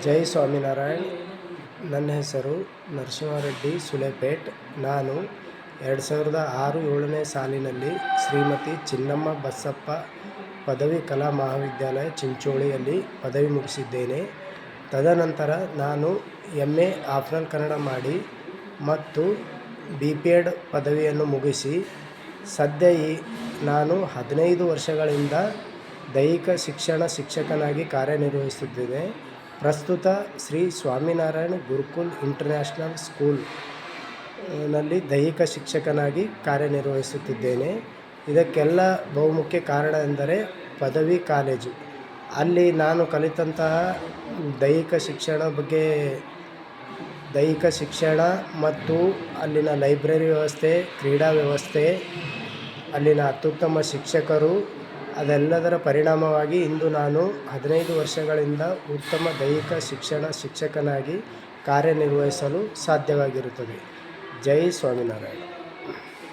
ಜೈ ಸ್ವಾಮಿನಾರಾಯಣ್. ನನ್ನ ಹೆಸರು ನರಸಿಂಹರೆಡ್ಡಿ ಸುಲೇಪೇಟ್. ನಾನು 2006-7ನೇ ಸಾಲಿನಲ್ಲಿ ಶ್ರೀಮತಿ ಚಿನ್ನಮ್ಮ ಬಸಪ್ಪ ಪದವಿ ಕಲಾ ಮಹಾವಿದ್ಯಾಲಯ ಚಿಂಚೋಳಿಯಲ್ಲಿ ಪದವಿ ಮುಗಿಸಿದ್ದೇನೆ. ತದನಂತರ ನಾನು MA ಆಫ್ರಲ್ ಕನ್ನಡ ಮಾಡಿ ಮತ್ತು BPEd ಪದವಿಯನ್ನು ಮುಗಿಸಿ ಸದ್ಯ ನಾನು 15 ವರ್ಷಗಳಿಂದ ದೈಹಿಕ ಶಿಕ್ಷಣ ಶಿಕ್ಷಕನಾಗಿ ಕಾರ್ಯನಿರ್ವಹಿಸುತ್ತಿದ್ದೆ. ಪ್ರಸ್ತುತ ಶ್ರೀ ಸ್ವಾಮಿನಾರಾಯಣ್ ಗುರುಕುಲ್ ಇಂಟರ್ನ್ಯಾಷನಲ್ ಸ್ಕೂಲ್ ನಲ್ಲಿ ದೈಹಿಕ ಶಿಕ್ಷಕನಾಗಿ ಕಾರ್ಯನಿರ್ವಹಿಸುತ್ತಿದ್ದೇನೆ. ಇದಕ್ಕೆಲ್ಲ ಬಹುಮುಖ್ಯ ಕಾರಣ ಎಂದರೆ ಪದವಿ ಕಾಲೇಜು. ಅಲ್ಲಿ ನಾನು ಕಲಿತಂತಹ ದೈಹಿಕ ಶಿಕ್ಷಣ ಮತ್ತು ಅಲ್ಲಿನ ಲೈಬ್ರರಿ ವ್ಯವಸ್ಥೆ, ಕ್ರೀಡಾ ವ್ಯವಸ್ಥೆ, ಅಲ್ಲಿನ ಅತ್ಯುತ್ತಮ ಶಿಕ್ಷಕರು, ಅದೆಲ್ಲದರ ಪರಿಣಾಮವಾಗಿ ಇಂದು ನಾನು 15 ವರ್ಷಗಳಿಂದ ಉತ್ತಮ ದೈಹಿಕ ಶಿಕ್ಷಕನಾಗಿ ಕಾರ್ಯನಿರ್ವಹಿಸಲು ಸಾಧ್ಯವಾಗಿರುತ್ತದೆ. ಜೈ ಸ್ವಾಮಿನಾರಾಯಣ.